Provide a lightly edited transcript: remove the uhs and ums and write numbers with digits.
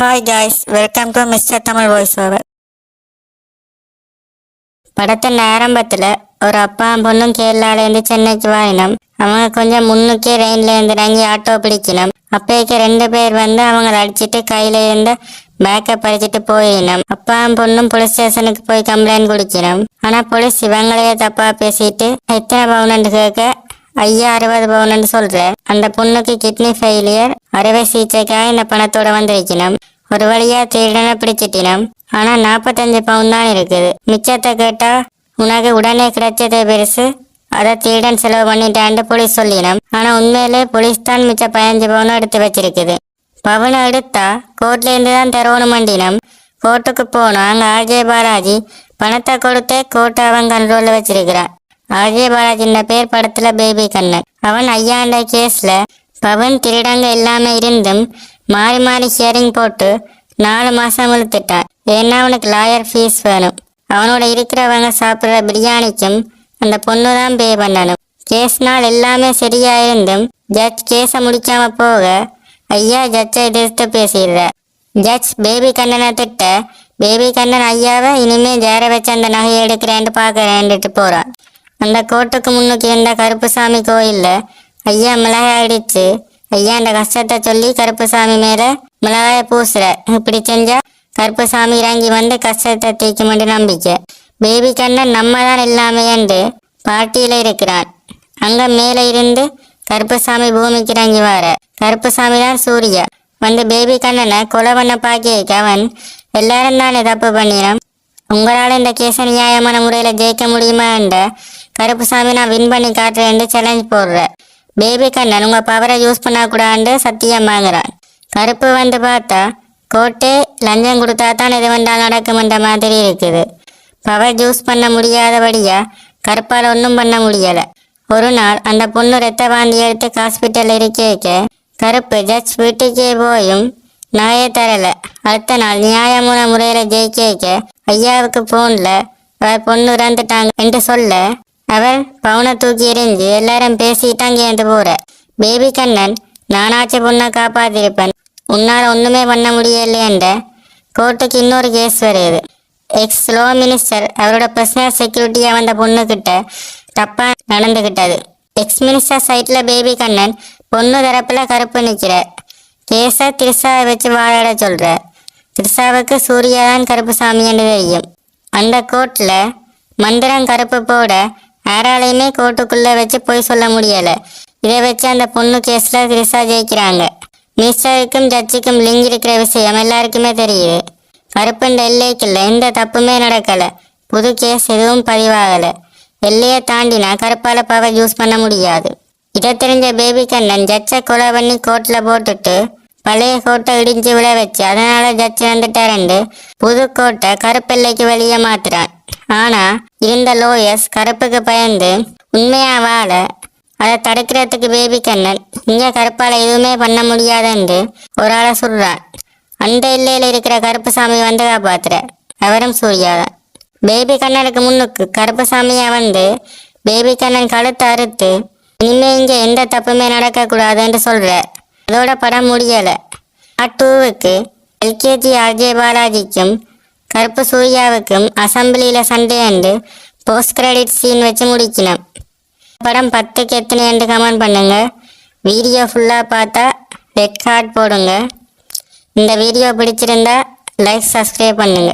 Hi guys, welcome to mister Tamil voice over. படத்தின் ஆரம்பத்தில் ஒரு அப்பா பொண்ணும் கேரளாலேருந்து சென்னைக்கு வாயினம். அவங்க கொஞ்சம் முன்னுக்கே ரெயின்லேருந்து இறங்கி ஆட்டோ பிடிக்கணும். அப்போக்கு 2 பேர் வந்து அவங்களை அடிச்சுட்டு கையில் இருந்த பேக்கை பறிச்சுட்டு போயிடணும். அப்பா பொண்ணும் போலீஸ் ஸ்டேஷனுக்கு போய் கம்ப்ளைண்ட் கொடுக்கணும். ஆனால் போலீஸ் இவங்களையே தப்பாக பேசிட்டு எத்தனை பவுனு கேட்க ஐயா 60 பவுன் சொல்ற. அந்த பொண்ணுக்கு கிட்னி ஃபெயிலியர், அறுவை சிகிச்சைக்காக இந்த பணத்தோட வந்திருக்கணும். ஒரு வழியா திருடனை பிடிச்சிட்டினம். ஆனா 45 பவுன் தான் இருக்குது. மிச்சத்தை கேட்டா உனக்கு உடனே கிடைச்சதே பெருசு, அதை திருடன் செலவு பண்ணிட்டான்னு போலீஸ் சொல்லினோம். ஆனா உண்மையிலே போலீஸ் தான் மிச்ச 15 பவுனும் எடுத்து வச்சிருக்குது. பவுனை எடுத்தா கோர்ட்ல இருந்து தான் தரணும் மண்டினம். கோர்ட்டுக்கு போனோம். அங்க ஆர்ஜே பாலாஜி பணத்தை கொடுத்தே கோர்ட்டை அவன் கண்ட்ரோல்ல வச்சிருக்கிறான். ஆர்ஜே பாலாஜின் பேர் படத்துல பேபி கண்ணன். அவன் ஐயாண்ட கேஸ்ல பவன் திருடங்க எல்லாமே இருந்தும் மாறி மாறி ஷேரிங் போட்டு 4 மாசம் இழுத்துட்டான். ஏன்னா அவனுக்கு லாயர் ஃபீஸ் வேணும். அவனோட இருக்கிறவங்க சாப்பிட்ற பிரியாணிக்கும் அந்த பொண்ணு தான் பே பண்ணணும். கேஸ் நாள் எல்லாமே சரியா இருந்தும் ஜட்ஜ் கேஸை முடிக்காம போக ஐயா ஜட்ஜை எதிர்த்து பேசிடுற. ஜட்ஜ் பேபி கண்ணனை திட்ட பேபி கண்ணன் ஐயாவை இனிமே ஜேர வச்சு அந்த நகையை எடுக்கிறேன்ட்டு பார்க்கறேன்ட்டு போறான். அந்த கோர்ட்டுக்கு முன்னுக்கு இருந்த கருப்புசாமி கோயில்ல ஐயா மிளகாய் அடிச்சு ஐயாண்ட கஷ்டத்தை சொல்லி கருப்புசாமி மேல மிளகாய பூசுற. இப்படி செஞ்சா கருப்புசாமி இறங்கி வந்து கஷ்டத்தை தீக்குமென்று நம்பிக்கை. பேபி கண்ணன் நம்ம தான் எல்லாமே என்று பார்ட்டியில இருக்கிறான். அங்க மேல இருந்து கருப்புசாமி பூமிக்கு இறங்கி வர. கருப்புசாமி தான் சூர்யா வந்து பேபி கண்ணனை கொலை பண்ண பாக்கிய அவன் எல்லாரும் தானே தப்பு பண்ணினோம், உங்களால இந்த கேஸை நியாயமான முறையில ஜெயிக்க முடியுமா என்ற கருப்புசாமி நான் வின் பண்ணி காட்டுறேன் சேலஞ்ச் போடுற. பேபி கண்ணன் உங்க பவரை யூஸ் பண்ணக்கூடாது சத்தியம் வாங்குறான். கருப்பு வந்து பார்த்தா கோர்ட்டே லஞ்சம் கொடுத்தா தான் எது வந்தால் நடக்கும்ன்ற மாதிரி இருக்குது. பவர் யூஸ் பண்ண முடியாதபடியா கருப்பால் ஒன்றும் பண்ண முடியலை. ஒரு நாள் அந்த பொண்ணு ரத்த வாந்தி எடுத்து ஹாஸ்பிட்டல் இருக்க கருப்பு ஜட்ஜ் வீட்டுக்கே போயும் நகையை தரல. அடுத்த நாள் நியாயமான முறையில ஜெயிக்க ஐயாவுக்கு போன்ல அவர் பொண்ணு இறந்துட்டாங்க என்று சொல்ல அவர் பவுனை தூக்கி எறிஞ்சு எல்லாரும் பேசிட்டாங்க என்று போற. பேபி கண்ணன் நானாச்சு பொண்ணை காப்பாத்திருப்பேன், உன்னால ஒண்ணுமே பண்ண முடியலையென்ற கோர்ட்டுக்கு இன்னொரு கேஸ் வருது. எக்ஸ் லோ மினிஸ்டர் அவரோட பர்சனல் செக்யூரிட்டியா வந்த பொண்ணு கிட்ட தப்பா நடந்துகிட்டது. எக்ஸ் மினிஸ்டர் சைட்ல பேபி கண்ணன் பொண்ணு தரப்புல கருப்பு நிக்கிற. கேஸை திரிசாவை வச்சு வாழாட சொல்ற. திரிசாவுக்கு சூர்யா தான் கருப்புசாமி என்று தெரியும். அந்த கோர்ட்ல மந்திரம் கருப்பு போட யாராலையுமே கோர்ட்டுக்குள்ள வச்சு போய் சொல்ல முடியல. இதை வச்சு அந்த பொண்ணு கேஸ்ல திரிசா ஜெயிக்கிறாங்க. மினிஸ்டருக்கும் ஜட்ஜுக்கும் லிங்க் இருக்கிற விஷயம் எல்லாருக்குமே தெரியுது. கருப்புண்ட எல்லைக்குள்ள எந்த தப்புமே நடக்கல. புது கேஸ் எதுவும் பதிவாகல. எல்லையை தாண்டினா கருப்பால பவர் யூஸ் பண்ண முடியாது. இதை தெரிஞ்ச பேபி கண்ணன் ஜட்ஜை கொலை பண்ணி கோர்ட்ல போட்டுட்டு பழைய கோட்டை இடிஞ்சு விட வச்சு அதனால ஜட்ஜ் வந்துட்டாரண்டு புது கோட்டை கருப்பெல்லைக்கு வெளியே மாத்துறான். ஆனா இருந்த லோயர்ஸ் கருப்புக்கு பயந்து உண்மையா வாழ அதை தடுக்கிறதுக்கு பேபி கண்ணன் இங்க கருப்பால எதுவுமே பண்ண முடியாதுன்னு ஒரு ஆளை சொல்றான். அந்த எல்லையில இருக்கிற கருப்புசாமி வந்து காப்பாத்துற. அவரும் சூர்யாதான். பேபி கண்ணனுக்கு முன்னுக்கு கருப்புசாமியா வந்து பேபி கண்ணன் கழுத்தை அறுத்து இனிமே இங்க எந்த தப்புமே நடக்க கூடாதுன்னு சொல்ற. அதோட படம் முடியல. பார்ட் 2க்கு எல்கேஜி ஆர்ஜே பாலாஜிக்கும் கருப்பு சூர்யாவுக்கும் அசம்பிளியில சண்டே அண்டு போஸ்ட் கிரெடிட் சீன் வச்சு முடிக்கணும். படம் 10க்கு எத்தனை என்று கமெண்ட் பண்ணுங்க. வீடியோ ஃபுல்லாக பார்த்தா ரெட் கார்டு போடுங்க. இந்த வீடியோ பிடிச்சிருந்தா லைக் சப்ஸ்கிரைப் பண்ணுங்க.